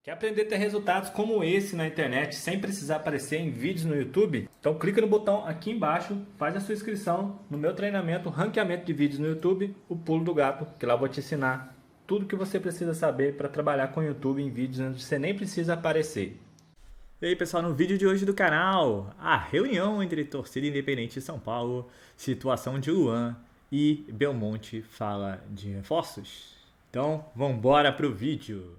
Quer aprender a ter resultados como esse na internet sem precisar aparecer em vídeos no YouTube? Então clica no botão aqui embaixo, faz a sua inscrição no meu treinamento Ranqueamento de Vídeos no YouTube, o Pulo do Gato, que lá eu vou te ensinar tudo que você precisa saber para trabalhar com o YouTube em vídeos onde você nem precisa aparecer. E aí pessoal, no vídeo de hoje do canal, a reunião entre torcida independente de São Paulo, situação de Luan e Belmonte fala de reforços. Então vambora pro vídeo.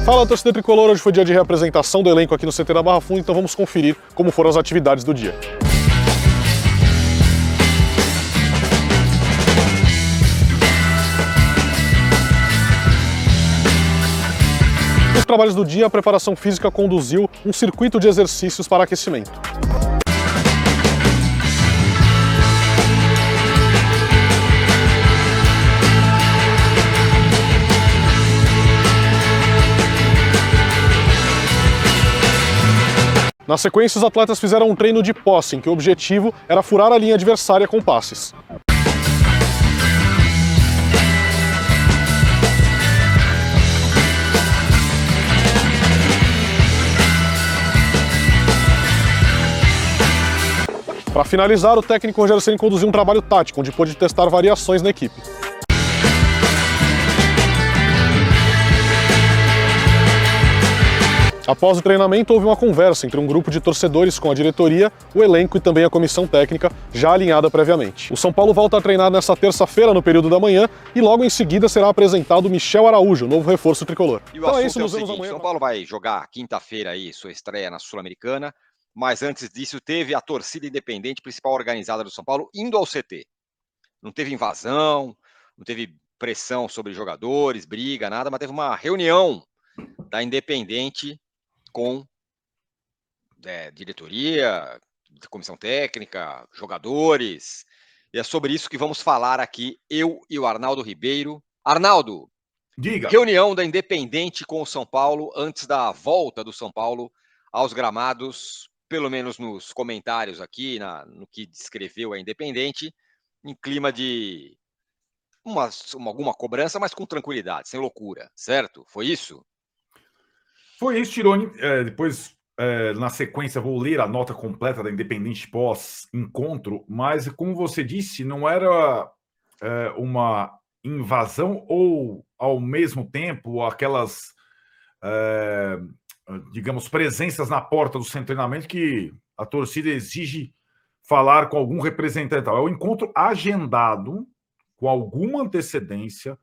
Fala, torcida tricolor, hoje foi dia de reapresentação do elenco aqui no CT da Barra Funda, então vamos conferir como foram as atividades do dia. Nos trabalhos do dia, a preparação física conduziu um circuito de exercícios para aquecimento. Na sequência, os atletas fizeram um treino de posse, em que o objetivo era furar a linha adversária com passes. Para finalizar, o técnico Rogério Ceni conduziu um trabalho tático, onde pôde testar variações na equipe. Após o treinamento, houve uma conversa entre um grupo de torcedores com a diretoria, o elenco e também a comissão técnica, já alinhada previamente. O São Paulo volta a treinar nesta terça-feira, no período da manhã, e logo em seguida será apresentado Michel Araújo, novo reforço tricolor. E o assunto é o seguinte, São Paulo vai jogar quinta-feira aí sua estreia na Sul-Americana, mas antes disso teve a torcida independente, principal organizada do São Paulo, indo ao CT. Não teve invasão, não teve pressão sobre jogadores, briga, nada, mas teve uma reunião da Independente com diretoria, comissão técnica, jogadores. E é sobre isso que vamos falar aqui, eu e o Arnaldo Ribeiro. Arnaldo, diga. Reunião da Independente com o São Paulo antes da volta do São Paulo aos gramados, pelo menos nos comentários aqui, no que descreveu a Independente, em clima de alguma cobrança, mas com tranquilidade, sem loucura, certo? Foi isso? Foi isso, Tironi. Depois, na sequência, vou ler a nota completa da Independente pós-encontro, mas, como você disse, não era uma invasão ou, ao mesmo tempo, aquelas, digamos, presenças na porta do centro de treinamento que a torcida exige falar com algum representante. É um encontro agendado com alguma antecedência,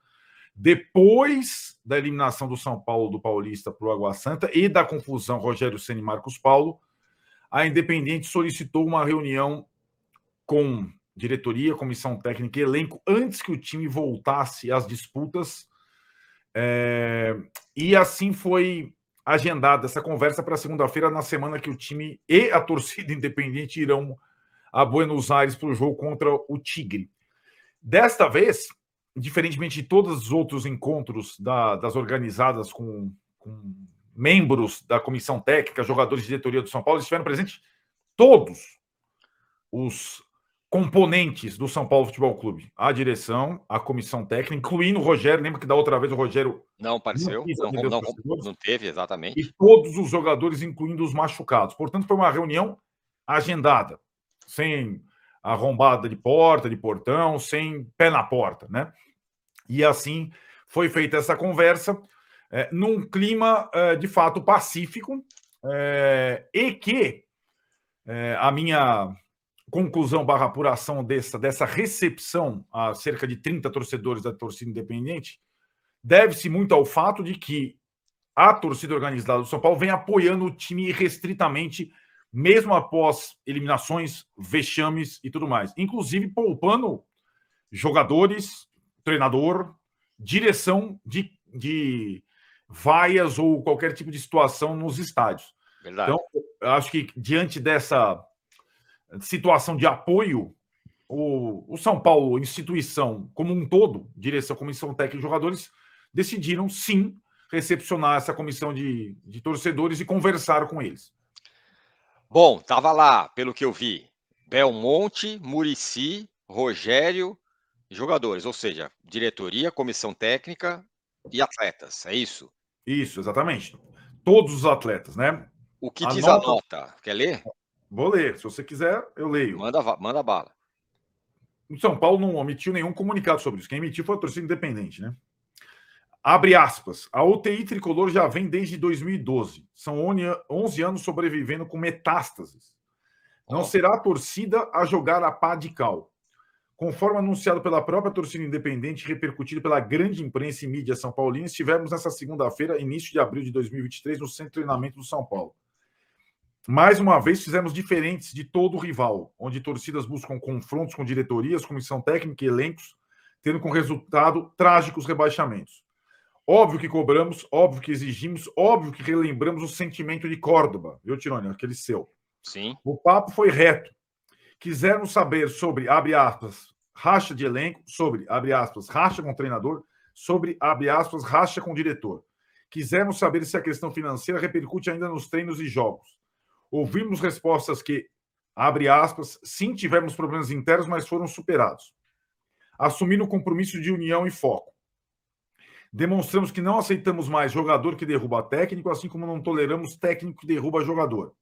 depois da eliminação do São Paulo do Paulista para o Água Santa e da confusão Rogério Ceni e Marcos Paulo, a Independente solicitou uma reunião com diretoria, comissão técnica e elenco antes que o time voltasse às disputas. E assim foi agendada essa conversa para segunda-feira, na semana que o time e a torcida independente irão a Buenos Aires para o jogo contra o Tigre. Desta vez, diferentemente de todos os outros encontros das organizadas com membros da comissão técnica, jogadores de diretoria do São Paulo, estiveram presentes todos os componentes do São Paulo Futebol Clube. A direção, a comissão técnica, incluindo o Rogério. Lembra que da outra vez o Rogério não apareceu, não teve, exatamente. E todos os jogadores, incluindo os machucados. Portanto, foi uma reunião agendada, sem arrombada de porta, de portão, sem pé na porta, né? E assim foi feita essa conversa, num clima, de fato, pacífico, e que a minha conclusão / apuração dessa recepção a cerca de 30 torcedores da torcida independente deve-se muito ao fato de que a torcida organizada do São Paulo vem apoiando o time irrestritamente, mesmo após eliminações, vexames e tudo mais. Inclusive poupando jogadores, treinador, direção de vaias ou qualquer tipo de situação nos estádios. Verdade. Então, eu acho que diante dessa situação de apoio, o São Paulo, instituição como um todo, direção, comissão técnica e jogadores, decidiram sim recepcionar essa comissão de torcedores e conversar com eles. Bom, tava lá, pelo que eu vi, Belmonte, Muricy, Rogério, jogadores, ou seja, diretoria, comissão técnica e atletas, é isso? Isso, exatamente. Todos os atletas, né? O que diz a nota? Quer ler? Vou ler. Se você quiser, eu leio. Manda bala. O São Paulo não emitiu nenhum comunicado sobre isso. Quem emitiu foi a torcida independente, né? Abre aspas. A UTI tricolor já vem desde 2012. São 11 anos sobrevivendo com metástases. Não será a torcida a jogar a pá de cal. Conforme anunciado pela própria torcida independente e repercutido pela grande imprensa e mídia são paulina, estivemos nessa segunda-feira, início de abril de 2023, no centro de treinamento do São Paulo. Mais uma vez, fizemos diferentes de todo o rival, onde torcidas buscam confrontos com diretorias, comissão técnica e elencos, tendo como resultado trágicos rebaixamentos. Óbvio que cobramos, óbvio que exigimos, óbvio que relembramos o sentimento de Córdoba, viu, Tironi? Aquele seu. Sim. O papo foi reto. Quisermos saber sobre, abre aspas, racha de elenco, sobre, abre aspas, racha com treinador, sobre, abre aspas, racha com diretor. Quisermos saber se a questão financeira repercute ainda nos treinos e jogos. Ouvimos respostas que, abre aspas, sim, tivemos problemas internos, mas foram superados. Assumindo o compromisso de união e foco. Demonstramos que não aceitamos mais jogador que derruba técnico, assim como não toleramos técnico que derruba jogador.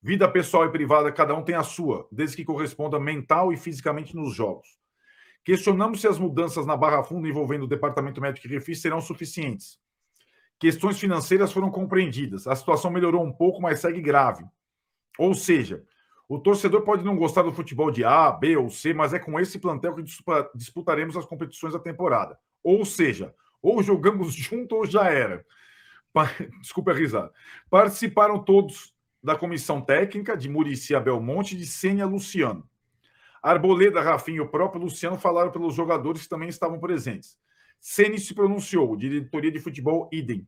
Vida pessoal e privada, cada um tem a sua, desde que corresponda mental e fisicamente nos jogos. Questionamos se as mudanças na Barra Funda envolvendo o Departamento Médico e Refis serão suficientes. Questões financeiras foram compreendidas. A situação melhorou um pouco, mas segue grave. Ou seja, o torcedor pode não gostar do futebol de A, B ou C, mas é com esse plantel que disputaremos as competições da temporada. Ou seja, ou jogamos junto ou já era. Desculpa a risada. Participaram todos da comissão técnica, de Muricy a Belmonte e de Sênia Luciano. Arboleda, Rafinha e o próprio Luciano falaram pelos jogadores que também estavam presentes. Ceni se pronunciou, diretoria de futebol, idem.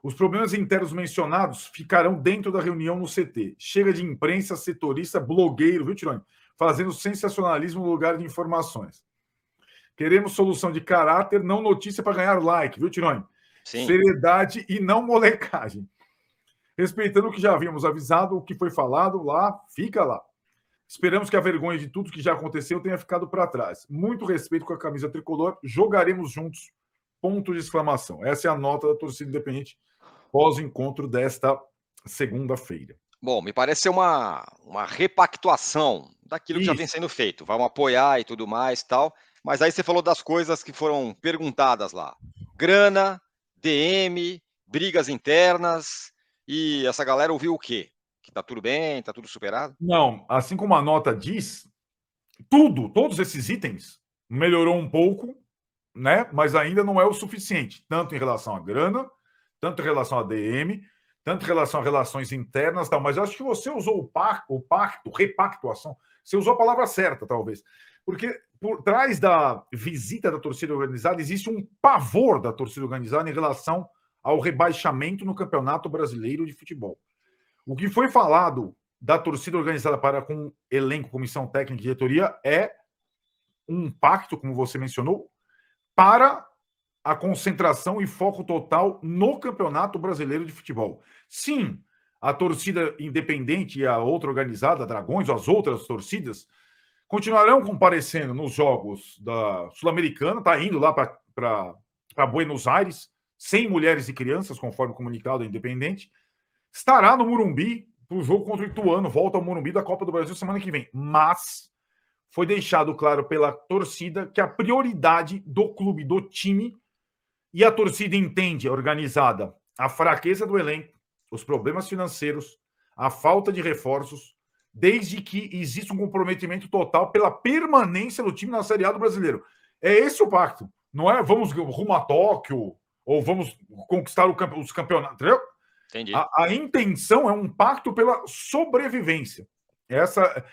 Os problemas internos mencionados ficarão dentro da reunião no CT. Chega de imprensa, setorista, blogueiro, viu, Tironi? Fazendo sensacionalismo no lugar de informações. Queremos solução de caráter, não notícia para ganhar like, viu, Tironi? Sim. Seriedade e não molecagem. Respeitando o que já havíamos avisado, o que foi falado lá, fica lá. Esperamos que a vergonha de tudo que já aconteceu tenha ficado para trás. Muito respeito com a camisa tricolor, jogaremos juntos, ponto de exclamação. Essa é a nota da torcida independente pós-encontro desta segunda-feira. Bom, me parece ser uma repactuação daquilo que já vem sendo feito. Vamos apoiar e tudo mais tal. Mas aí você falou das coisas que foram perguntadas lá. Grana, DM, brigas internas... E essa galera ouviu o quê? Que tá tudo bem, tá tudo superado? Não, assim como a nota diz, todos esses itens melhorou um pouco, né? Mas ainda não é o suficiente, tanto em relação à grana, tanto em relação à DM, tanto em relação a relações internas, tal. Mas eu acho que você usou o pacto, repactuação, você usou a palavra certa, talvez. Porque por trás da visita da torcida organizada existe um pavor da torcida organizada em relação ao rebaixamento no Campeonato Brasileiro de Futebol. O que foi falado da torcida organizada para com elenco, comissão técnica e diretoria é um pacto, como você mencionou, para a concentração e foco total no Campeonato Brasileiro de Futebol. Sim, a torcida independente e a outra organizada, Dragões, ou as outras torcidas, continuarão comparecendo nos jogos da Sul-Americana, está indo lá para Buenos Aires, sem mulheres e crianças, conforme o comunicado da Independente, estará no Morumbi para o jogo contra o Ituano, volta ao Morumbi da Copa do Brasil semana que vem. Mas foi deixado claro pela torcida que a prioridade do clube, do time, e a torcida entende, organizada, a fraqueza do elenco, os problemas financeiros, a falta de reforços, desde que exista um comprometimento total pela permanência do time na Série A do Brasileiro. É esse o pacto. Não é vamos rumo a Tóquio, ou vamos conquistar os campeonatos, entendeu? Entendi. A intenção é um pacto pela sobrevivência.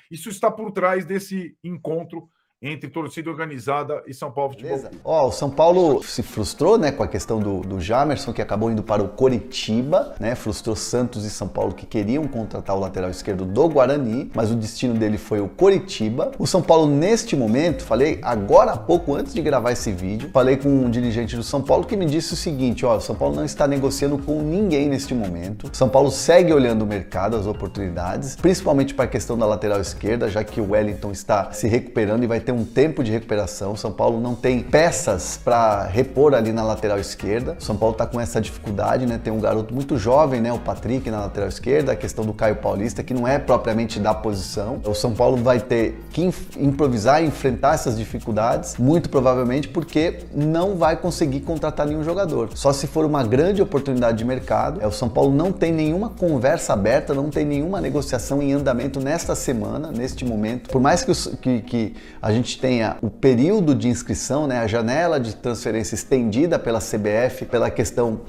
Isso está por trás desse encontro entre torcida organizada e São Paulo Futebol Clube. O São Paulo se frustrou, né, com a questão do Jamerson, que acabou indo para o Coritiba, né, frustrou Santos e São Paulo, que queriam contratar o lateral esquerdo do Guarani, mas o destino dele foi o Coritiba. O São Paulo, neste momento, falei agora há pouco, antes de gravar esse vídeo, falei com um dirigente do São Paulo que me disse o seguinte: o São Paulo não está negociando com ninguém neste momento. São Paulo segue olhando o mercado, as oportunidades, principalmente para a questão da lateral esquerda, já que o Wellington está se recuperando e vai ter um tempo de recuperação. O São Paulo não tem peças para repor ali na lateral esquerda. O São Paulo está com essa dificuldade, né? Tem um garoto muito jovem, né? O Patrick na lateral esquerda, a questão do Caio Paulista, que não é propriamente da posição. O São Paulo vai ter que improvisar e enfrentar essas dificuldades, muito provavelmente porque não vai conseguir contratar nenhum jogador. Só se for uma grande oportunidade de mercado. O São Paulo não tem nenhuma conversa aberta, não tem nenhuma negociação em andamento nesta semana, neste momento. Por mais que a gente tenha o período de inscrição, né, a janela de transferência estendida pela CBF, pela questão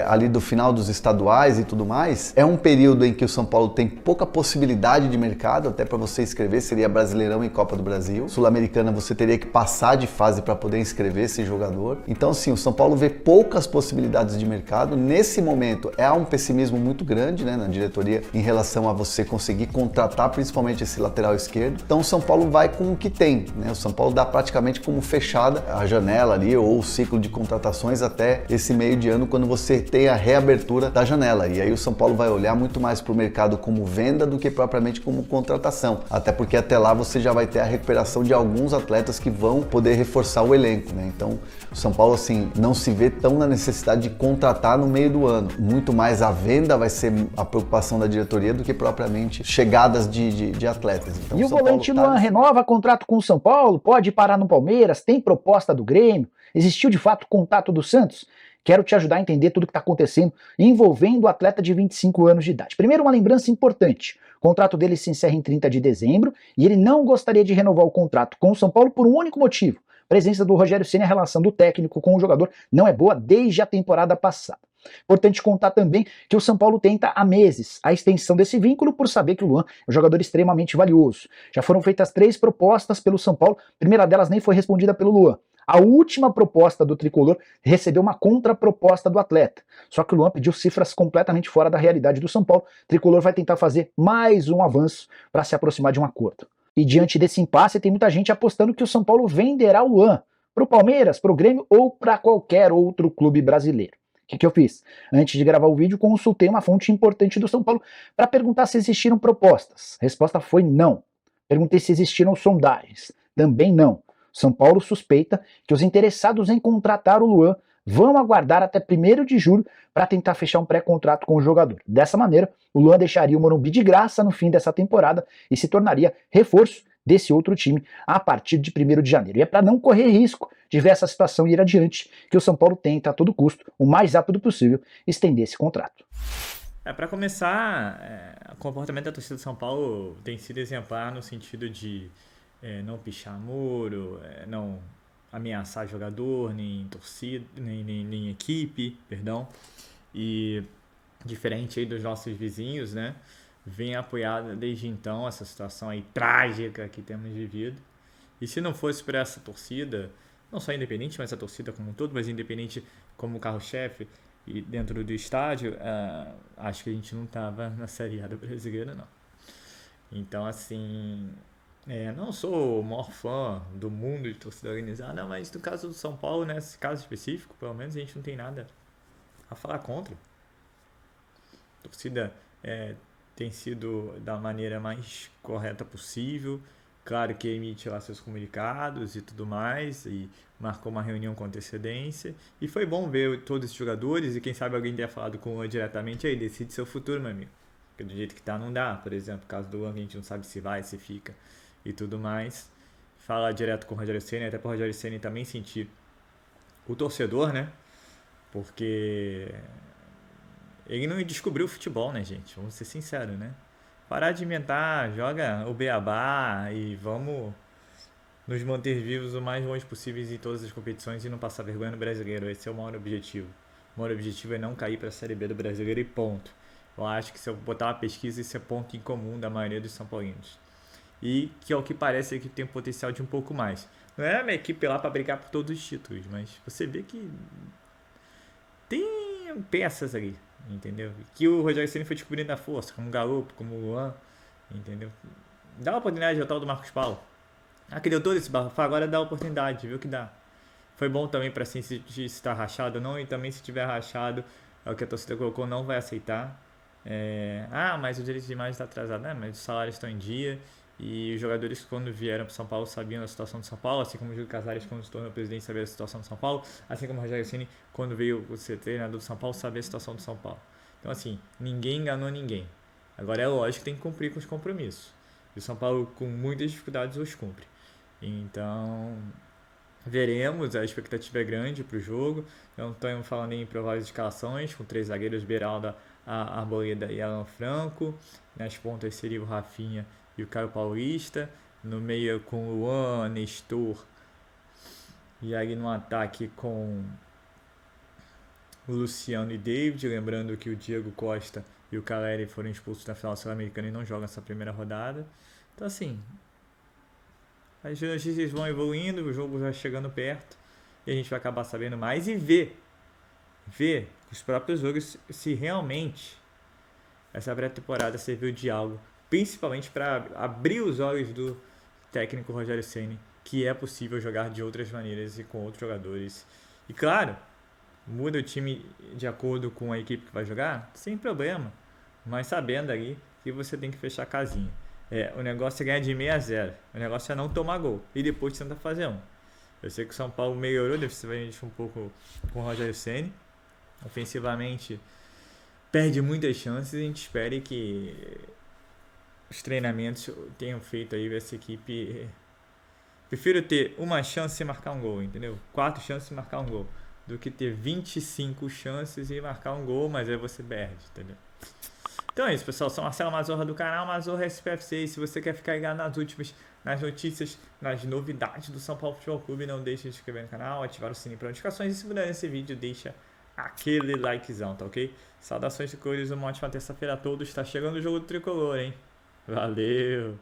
ali do final dos estaduais e tudo mais, é um período em que o São Paulo tem pouca possibilidade de mercado, até para você inscrever, seria Brasileirão e Copa do Brasil. Sul-Americana você teria que passar de fase para poder inscrever esse jogador. Então, sim, o São Paulo vê poucas possibilidades de mercado. Nesse momento, há um pessimismo muito grande, né, na diretoria em relação a você conseguir contratar principalmente esse lateral esquerdo. Então, o São Paulo vai com o que tem, né? O São Paulo dá praticamente como fechada a janela ali, ou o ciclo de contratações até esse meio de ano, quando você tem a reabertura da janela. E aí o São Paulo vai olhar muito mais para o mercado como venda do que propriamente como contratação. Até porque até lá você já vai ter a recuperação de alguns atletas que vão poder reforçar o elenco, né? Então, o São Paulo, assim, não se vê tão na necessidade de contratar no meio do ano. Muito mais a venda vai ser a preocupação da diretoria do que propriamente chegadas de atletas. Então, e o volante Luan renova contrato com o São Paulo? Pode parar no Palmeiras? Tem proposta do Grêmio? Existiu de fato contato do Santos? Quero te ajudar a entender tudo o que está acontecendo envolvendo o atleta de 25 anos de idade. Primeiro, uma lembrança importante. O contrato dele se encerra em 30 de dezembro e ele não gostaria de renovar o contrato com o São Paulo por um único motivo. A presença do Rogério Ceni, a relação do técnico com o jogador não é boa desde a temporada passada. Importante contar também que o São Paulo tenta há meses a extensão desse vínculo por saber que o Luan é um jogador extremamente valioso. Já foram feitas 3 propostas pelo São Paulo, a primeira delas nem foi respondida pelo Luan. A última proposta do tricolor recebeu uma contraproposta do atleta. Só que o Luan pediu cifras completamente fora da realidade do São Paulo. O tricolor vai tentar fazer mais um avanço para se aproximar de um acordo. E diante desse impasse, tem muita gente apostando que o São Paulo venderá o Luan para o Palmeiras, para o Grêmio ou para qualquer outro clube brasileiro. O que eu fiz? Antes de gravar o vídeo, consultei uma fonte importante do São Paulo para perguntar se existiram propostas. A resposta foi não. Perguntei se existiram sondagens. Também não. São Paulo suspeita que os interessados em contratar o Luan vão aguardar até 1º de julho para tentar fechar um pré-contrato com o jogador. Dessa maneira, o Luan deixaria o Morumbi de graça no fim dessa temporada e se tornaria reforço desse outro time a partir de 1º de janeiro. E é para não correr risco de ver essa situação ir adiante que o São Paulo tenta a todo custo, o mais rápido possível, estender esse contrato. Para começar, o comportamento da torcida do São Paulo tem sido exemplar no sentido de não pichar muro, não ameaçar jogador, nem torcida, nem equipe, perdão. E diferente aí dos nossos vizinhos, né? Vem apoiada desde então essa situação aí trágica que temos vivido. E se não fosse por essa torcida, não só independente, mas a torcida como um todo, mas independente como carro-chefe e dentro do estádio, acho que a gente não estava na Série A do Brasileiro, não. Então, assim, não sou o maior fã do mundo de torcida organizada, mas no caso do São Paulo, nesse caso específico, pelo menos a gente não tem nada a falar contra. A torcida tem sido da maneira mais correta possível, claro que emite lá seus comunicados e tudo mais, e marcou uma reunião com antecedência, e foi bom ver todos esses jogadores, e quem sabe alguém tenha falado com o Luan diretamente, aí decide seu futuro, meu amigo, porque do jeito que tá não dá, por exemplo, no caso do Luan, a gente não sabe se vai, se fica, e tudo mais, fala direto com o Rogério Ceni, até para o Rogério Ceni também sentir o torcedor, né, porque ele não descobriu o futebol, né, gente? Vamos ser sinceros, né? Parar de inventar, joga o beabá e vamos nos manter vivos o mais longe possível em todas as competições e não passar vergonha no Brasileiro. Esse é o maior objetivo. O maior objetivo é não cair para a Série B do Brasileiro e ponto. Eu acho que se eu botar uma pesquisa, isso é ponto em comum da maioria dos São Paulinos. e que ao que parece a equipe tem um potencial de um pouco mais. Não é uma equipe lá para brigar por todos os títulos, mas você vê que tem peças ali, entendeu? Que o Rogério Ceni foi descobrindo a força, como o Galopo, como o Luan, entendeu? Dá uma oportunidade ao tal do Marcos Paulo. Que deu todo esse bafafá, agora dá a oportunidade, viu que dá. Foi bom também para assim, se está rachado ou não, e também se tiver rachado, é o que a torcida colocou, não vai aceitar. Mas o direito de imagem está atrasado, né? Mas os salários estão em dia, e os jogadores quando vieram para São Paulo sabiam da situação de São Paulo, assim como o Júlio Casares quando se tornou presidente sabia da situação de São Paulo, assim como o Rogério Ceni quando veio ser treinador do São Paulo sabia a situação do São Paulo. Então assim, ninguém enganou ninguém. Agora é lógico que tem que cumprir com os compromissos. E o São Paulo com muitas dificuldades os cumpre. Então veremos, a expectativa é grande para o jogo. Não estamos falando em prováveis escalações, com 3 zagueiros, Beralda, Arboleda e Alan Franco. Nas pontas seria o Rafinha e o Caio Paulista. No meio com o Luan, Nestor. E aí no ataque com o Luciano e David. Lembrando que o Diego Costa e o Caleri foram expulsos da final sul-americana e não jogam essa primeira rodada. Então assim, as notícias vão evoluindo, o jogo vai chegando perto e a gente vai acabar sabendo mais e ver os próprios jogos se realmente essa pré-temporada serviu de algo, principalmente para abrir os olhos do técnico Rogério Ceni, que é possível jogar de outras maneiras e com outros jogadores. E claro, muda o time de acordo com a equipe que vai jogar, sem problema, mas sabendo ali que você tem que fechar a casinha. O negócio é ganhar de 6-0. O negócio é não tomar gol. E depois tenta fazer um. Eu sei que o São Paulo melhorou defensivamente um pouco com o Rogério Ceni. Ofensivamente perde muitas chances. E a gente espera que os treinamentos tenham feito aí essa equipe. Prefiro ter uma chance e marcar um gol, entendeu? 4 chances e marcar um gol. Do que ter 25 chances e marcar um gol, mas aí você perde, entendeu? Então é isso, pessoal. Sou Marcelo Mazorra do canal Mazorra SPFC. E se você quer ficar ligado nas notícias, nas novidades do São Paulo Futebol Clube, não deixe de se inscrever no canal, ativar o sininho para notificações. E se puder nesse vídeo, deixa aquele likezão, tá ok? Saudações de cores, uma ótima terça-feira a todos. Tá chegando o jogo do Tricolor, hein? Valeu!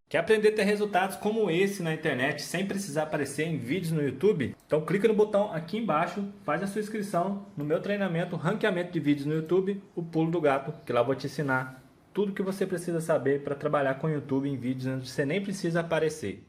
Quer aprender a ter resultados como esse na internet sem precisar aparecer em vídeos no YouTube? Então clica no botão aqui embaixo, faz a sua inscrição no meu treinamento Ranqueamento de Vídeos no YouTube, o Pulo do Gato, que lá eu vou te ensinar tudo que você precisa saber para trabalhar com o YouTube em vídeos onde você nem precisa aparecer.